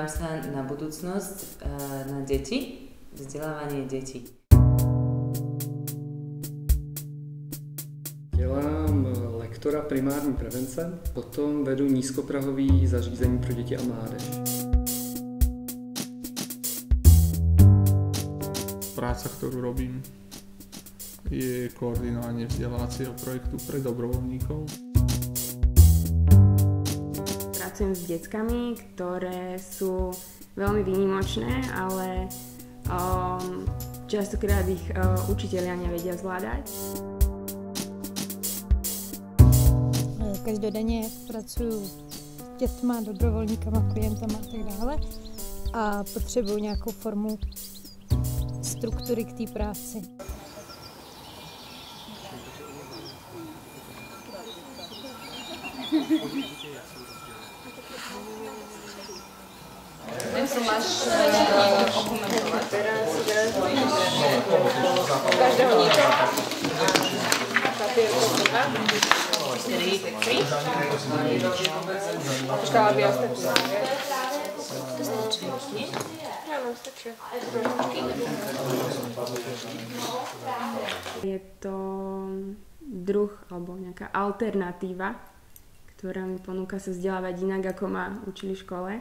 Zamerám sa na budúcnosť, na deti, vzdelávanie detí. Dělám lektora primární prevence, potom vedu nízkoprahový zařízení pro děti a mládež. Práca, ktorú robím, je koordinovanie vzdelávacieho projektu pre dobrovoľníkov. Pracujem s deckami, ktoré sú veľmi výnimočné, ale častokrát ich učitelia nevedia zvládať. Každodenně pracuji s dětma, dobrovolníkama, klientama a tak dále a potřebuju nějakou formu struktury k té práci. Co máš okomentovat? Každého niečo? Papierku, Počkala by ostatní. To stačí, nie? Áno, stačí. Je to druh, alebo nejaká alternatíva, ktorá mi ponúka sa vzdelávať inak, ako ma učili v škole.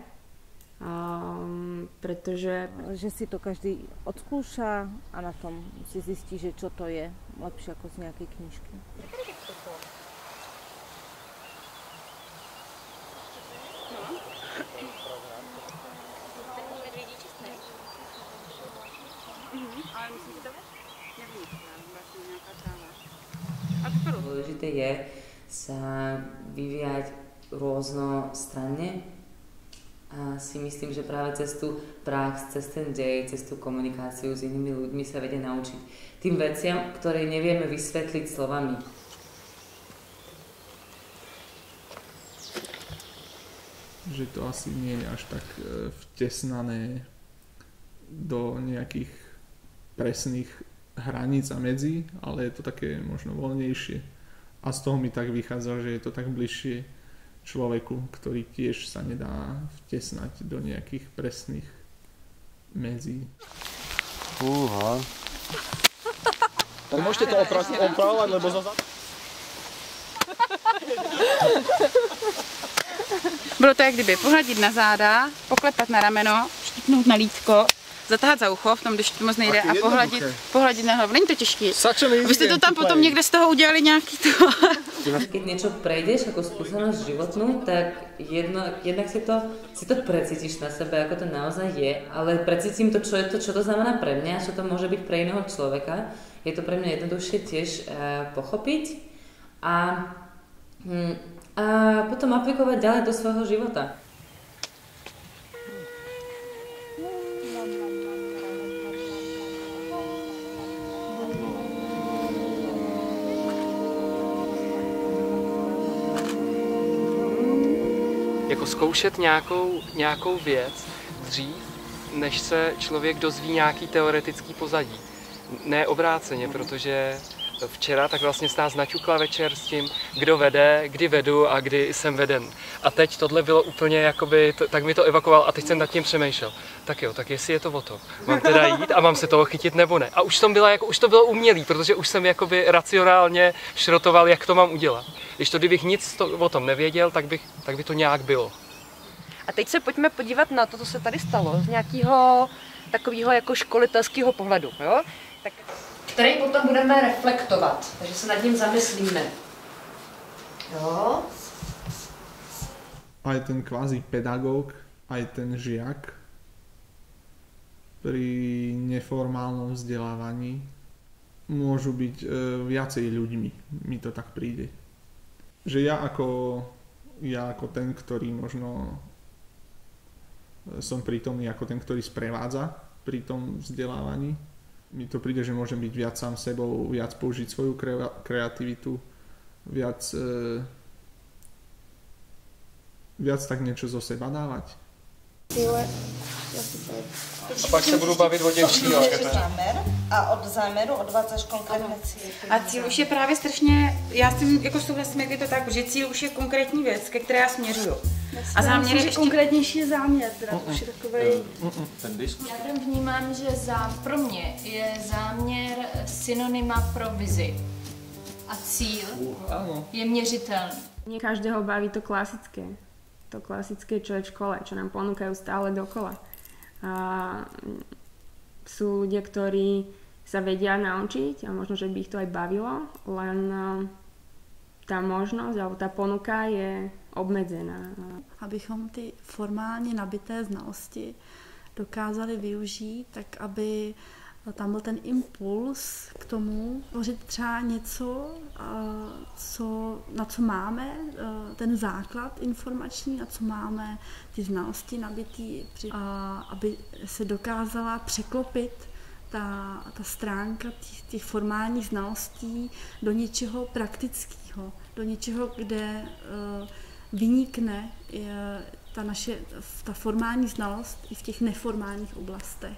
Pretože... Že si to každý odskúša a na tom si zistí, že čo to je lepšie ako z nejakej knižky. Dôležité je sa vyvíjať rôznostranne a si myslím, že práve cez tú prax, cez ten dej, cez tú komunikáciu s inými ľuďmi sa vedia naučiť tým veciam, ktoré nevieme vysvetliť slovami. Že to asi nie je až tak vtesnané do nejakých presných hraníc a medzí, ale je to také možno voľnejšie. A z toho mi tak vychádza, že je to tak bližšie človeku, ktorý tiež sa nedá vtesnať do nejakých presných medzí. Fúha. Tak môžete to opravovať, lebo Bylo to jak kdyby pohladit na záda, poklepat na rameno, štípnout na lítko, zatáhat za ucho, v tom, když to moc nejde, a pohladit na hlavu. Není to těžké. Vy jste to tam potom někde z toho udělali nějaký to. Keď niečo prejdeš ako skúsenosť životnú, tak jednak si to precítiš na sebe, ako to naozaj je, ale precítim to, čo to znamená pre mňa, čo to môže byť pre iného človeka. Je to pre mňa jednoduchšie tiež pochopiť a potom aplikovať ďalej do svojho života. Jako zkoušet nějakou věc dřív, než se člověk dozví nějaký teoretický pozadí. Ne obráceně, protože včera tak vlastně s nás naťukla večer s tím, kdo vede, kdy vedu a kdy jsem veden. A teď tohle bylo úplně jakoby, tak mi to evakuoval a teď jsem nad tím přemýšlel. Tak jo, tak jestli je to o to, mám teda jít a mám se toho chytit nebo ne. A už to bylo umělý, protože už jsem jakoby racionálně šrotoval, jak to mám udělat. Když kdybych nic o tom nevěděl, tak by to nějak bylo. A teď se pojďme podívat na to, co se tady stalo, z nějakého takového jako školitelského pohledu, jo? Tak... který potom budeme reflektovat, takže se nad ním zamyslíme. Jo? Aj ten kvázi pedagóg, aj ten žiak pri neformálnom vzdelávaní môžu byť viacej ľuďmi, mi to tak príde. Že ja ako ten, ktorý možno som prítomný ako ten, ktorý sprevádza pri tom vzdelávaní, mi to príde, že môžem byť viac sám sebou, viac použiť svoju kreativitu, viac tak niečo zo seba dávať. A pak se budu bavit o děvčí. A A od záměru odvádzáš konkrétně cíl. A cíl už je právě strašně, já s tím jako souhlasím, jak je to tak, že cíl už je konkrétní věc, ke které já směřuju. A záměr je ještě konkrétnější je záměr, teda to už je takovej... Já tam vnímám, že pro mě je záměr synonyma pro vizi. A cíl je měřitelný. Nie každého baví to klasické. To klasické, čo je v škole, čo nám ponúkajú stále dokola. A sú ľudia, ktorí sa vedia naučiť a možno, že by ich to aj bavilo, len tá možnosť alebo tá ponuka je obmedzená. Abychom ty formálně nabité znalosti dokázali využít, tak aby tam byl ten impuls k tomu tvořit třeba něco, na co máme ten základ informační, na co máme ty znalosti nabitý, aby se dokázala překlopit ta stránka těch formálních znalostí do něčeho praktického, do něčeho, kde vynikne ta formální znalost i v těch neformálních oblastech.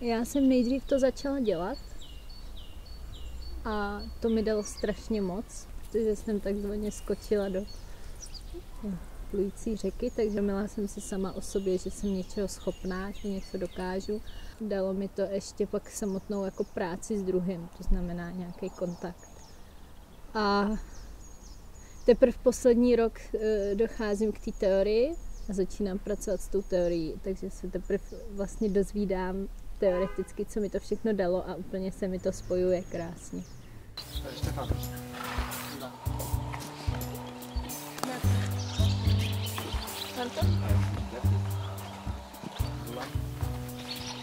Já jsem nejdřív to začala dělat a to mi dalo strašně moc, protože jsem takzvaně skočila do plující řeky, takže měla jsem si sama o sobě, že jsem něčeho schopná, že něco dokážu. Dalo mi to ještě pak samotnou jako práci s druhým, to znamená nějaký kontakt. A teprve poslední rok docházím k té teorii a začínám pracovat s tou teorií, takže se teprve vlastně dozvídám teoreticky, co mi to všechno dalo a úplně se mi to spojuje krásně.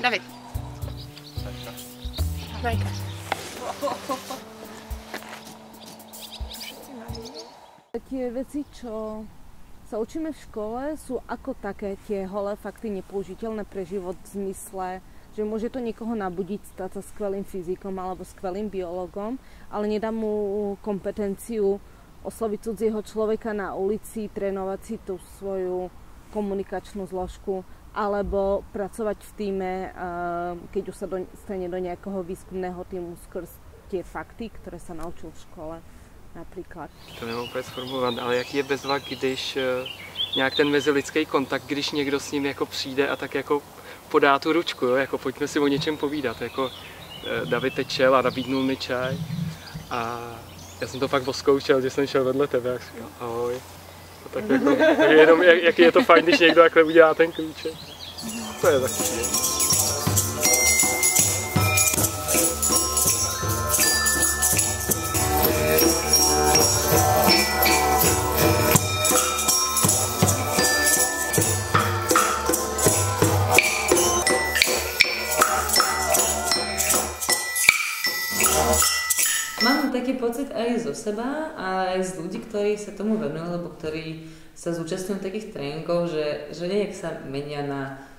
David. Dajka. Tie veci, čo sa učíme v škole, sú ako také tie holé fakty nepoužiteľné pre život v zmysle, že môže to niekoho nabudiť, stať sa skvelým fyzikom alebo skvelým biologom, ale nedá mu kompetenciu osloviť cudzieho človeka na ulici, trénovať si tú svoju komunikačnú zložku alebo pracovať v týme, keď už sa dostane do nejakého výskumného týmu skrz tie fakty, ktoré sa naučil v škole například. To nemám úplně sformulovat, ale jaký je bezva, když nějak ten mezilidský kontakt, když někdo s ním jako přijde a tak jako podá tu ručku, jo? Jako pojďme si o něčem povídat, jako David tečel a nabídnul mi čaj a já jsem to fakt oskoušel, že jsem šel vedle tebe a říkal ahoj. A tak jako, jenom jaký je to fajn, když někdo takhle udělá ten klíček. To je taky. Mám taký pocit aj zo seba, ale aj z ľudí, ktorí sa tomu venujú, alebo ktorí sa zúčastňujú takých tréningov, že nejak sa menia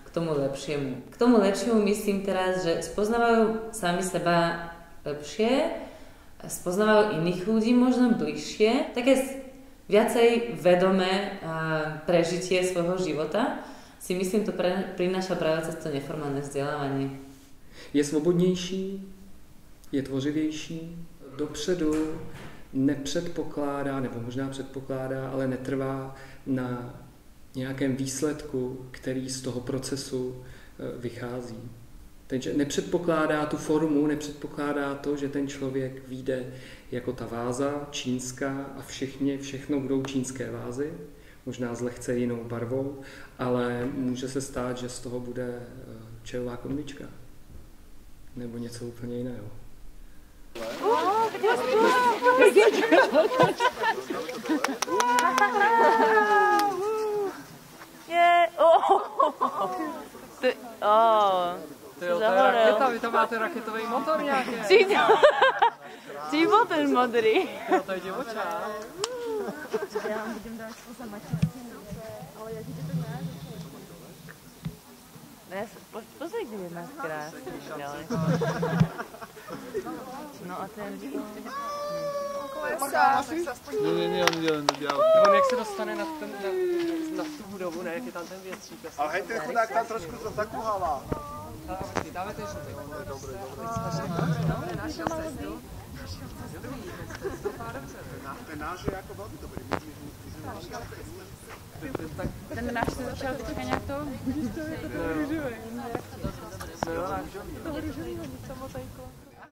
k tomu lepšiemu. K tomu lepšiemu myslím teraz, že spoznávajú sami seba lepšie, spoznávajú iných ľudí možno bližšie, také viacej vedomé prežitie svojho života. Si myslím, to prináša práve cez to neformálne vzdelávanie. Je svobodnější, je tvořivější, dopředu nepředpokládá, nebo možná předpokládá, ale netrvá na nějakém výsledku, který z toho procesu vychází. Takže nepředpokládá tu formu, nepředpokládá to, že ten člověk vyjde jako ta váza čínská a všechno budou čínské vázy, možná s lehce jinou barvou, ale může se stát, že z toho bude čajová konvička nebo něco úplně jiného. Vy tam máte raketový motor nějaký? Přímo ten modrý. To je divočák. Já vám budem dát za mačičky, ale já ti to nějak. Ne, pozri, Každý máš krásný, ale... No a ten... Nie, on ide len do diálky. On jak se dostane na tu budovu, ne, jak je tam ten větřík. Ale hej, ten chudák tam trošku zakuhává. Dáme ten žlutý. Dobre. Našiel cestu. Ten náš je jako velmi dobrý. Ten náš se začal teďka nějak to... To růžové. To růžové, samotejko.